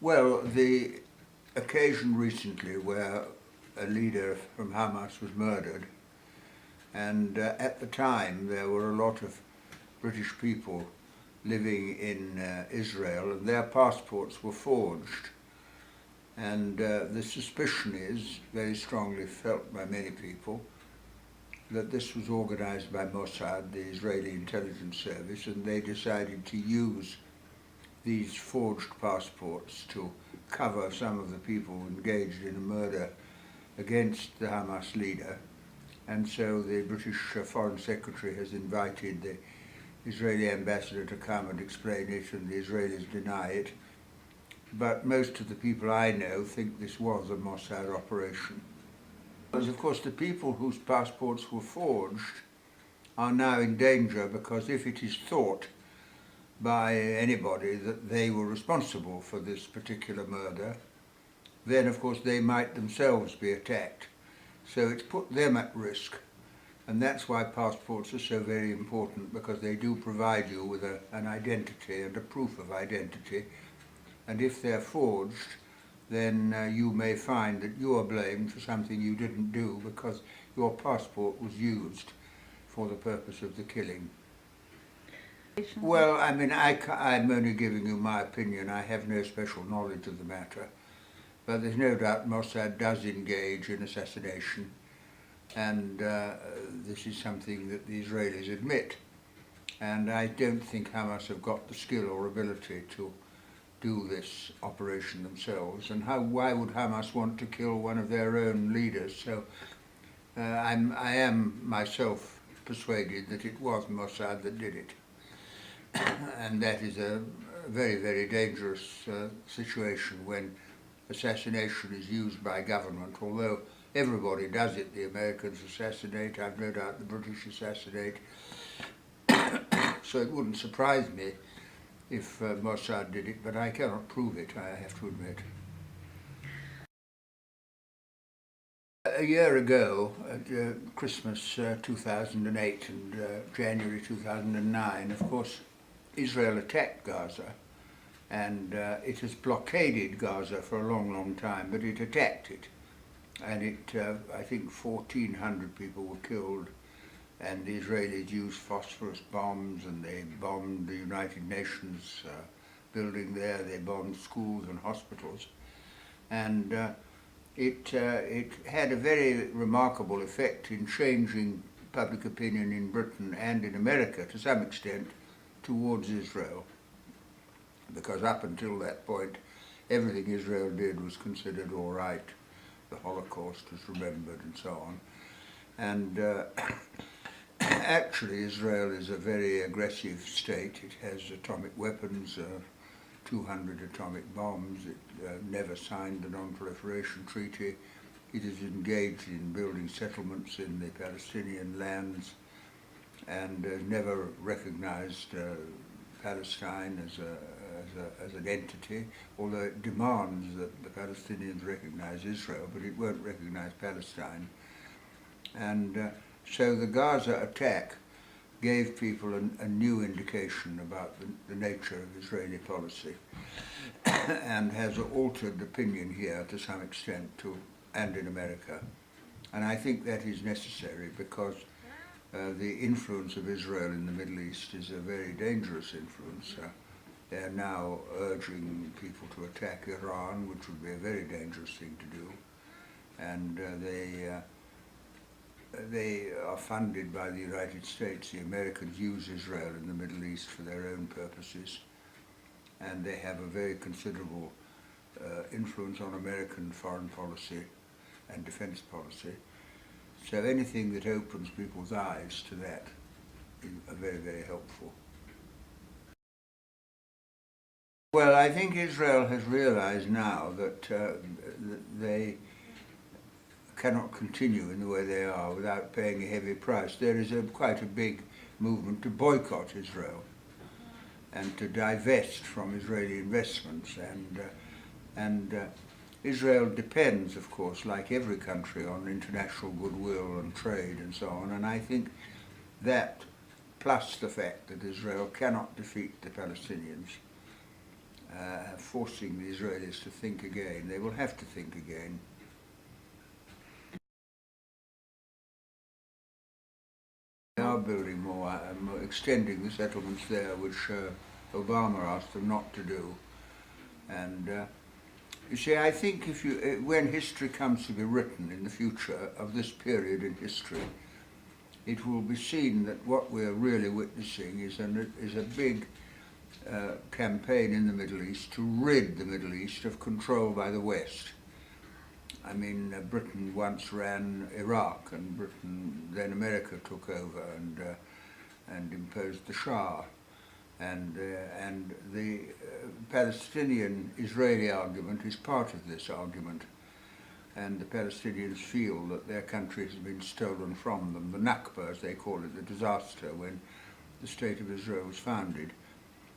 Well, the occasion recently where a leader from Hamas was murdered, and at the time there were a lot of British people living in Israel, and their passports were forged. And the suspicion is, very strongly felt by many people, that this was organised by Mossad, the Israeli intelligence service, and they decided to use these forged passports to cover some of the people engaged in a murder against the Hamas leader. And so the British Foreign Secretary has invited the Israeli ambassador to come and explain it, and the Israelis deny it. But most of the people I know think this was a Mossad operation. Because of course the people whose passports were forged are now in danger, because if it is thought by anybody that they were responsible for this particular murder, then of course they might themselves be attacked. So it's put them at risk, and that's why passports are so very important, because they do provide you with an identity and a proof of identity, and if they're forged, then you may find that you are blamed for something you didn't do because your passport was used for the purpose of the killing. Well, I mean, I'm only giving you my opinion. I have no special knowledge of the matter. But there's no doubt Mossad does engage in assassination, and this is something that the Israelis admit. And I don't think Hamas have got the skill or ability to do this operation themselves. And why would Hamas want to kill one of their own leaders? So I am myself persuaded that it was Mossad that did it. And that is a very, very dangerous situation when assassination is used by government, although everybody does it. The Americans assassinate, I've no doubt the British assassinate. So it wouldn't surprise me if Mossad did it, but I cannot prove it, I have to admit. A year ago, at Christmas 2008 and January 2009, of course, Israel attacked Gaza, and it has blockaded Gaza for a long, long time, but it attacked it. And I think 1,400 people were killed, and the Israelis used phosphorus bombs, and they bombed the United Nations building there, they bombed schools and hospitals. And it had a very remarkable effect in changing public opinion in Britain and in America, to some extent, towards Israel. Because up until that point, everything Israel did was considered all right. The Holocaust was remembered and so on. And actually, Israel is a very aggressive state. It has atomic weapons, 200 atomic bombs. It never signed the Non-Proliferation Treaty. It is engaged in building settlements in the Palestinian lands, and never recognized Palestine as an entity, although it demands that the Palestinians recognize Israel, but it won't recognize Palestine. And so the Gaza attack gave people a new indication about the nature of Israeli policy and has altered opinion here to some extent, and in America. And I think that is necessary, because the influence of Israel in the Middle East is a very dangerous influence. They're now urging people to attack Iran, which would be a very dangerous thing to do. And they are funded by the United States. The Americans use Israel in the Middle East for their own purposes, and they have a very considerable influence on American foreign policy and defense policy. So anything that opens people's eyes to that is very, very helpful. Well, I think Israel has realized now that they cannot continue in the way they are without paying a heavy price. There is quite a big movement to boycott Israel and to divest from Israeli investments. And Israel depends, of course, like every country, on international goodwill and trade and so on. And I think that, plus the fact that Israel cannot defeat the Palestinians, forcing the Israelis to think again. They will have to think again. They are building more, extending the settlements there, which Obama asked them not to do. And you see, I think when history comes to be written in the future of this period in history, it will be seen that what we're really witnessing is a big campaign in the Middle East to rid the Middle East of control by the West. I mean, Britain once ran Iraq, and then America took over and imposed the Shah. And the Palestinian-Israeli argument is part of this argument. And the Palestinians feel that their country has been stolen from them, the Nakba, as they call it, the disaster when the State of Israel was founded.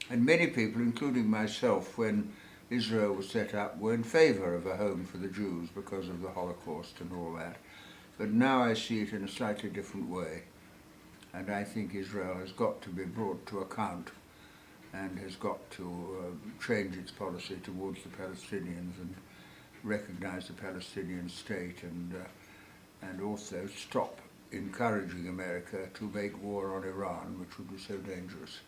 And many people, including myself, when Israel was set up, were in favour of a home for the Jews because of the Holocaust and all that. But now I see it in a slightly different way. And I think Israel has got to be brought to account and has got to change its policy towards the Palestinians and recognise the Palestinian state and also stop encouraging America to make war on Iran, which would be so dangerous.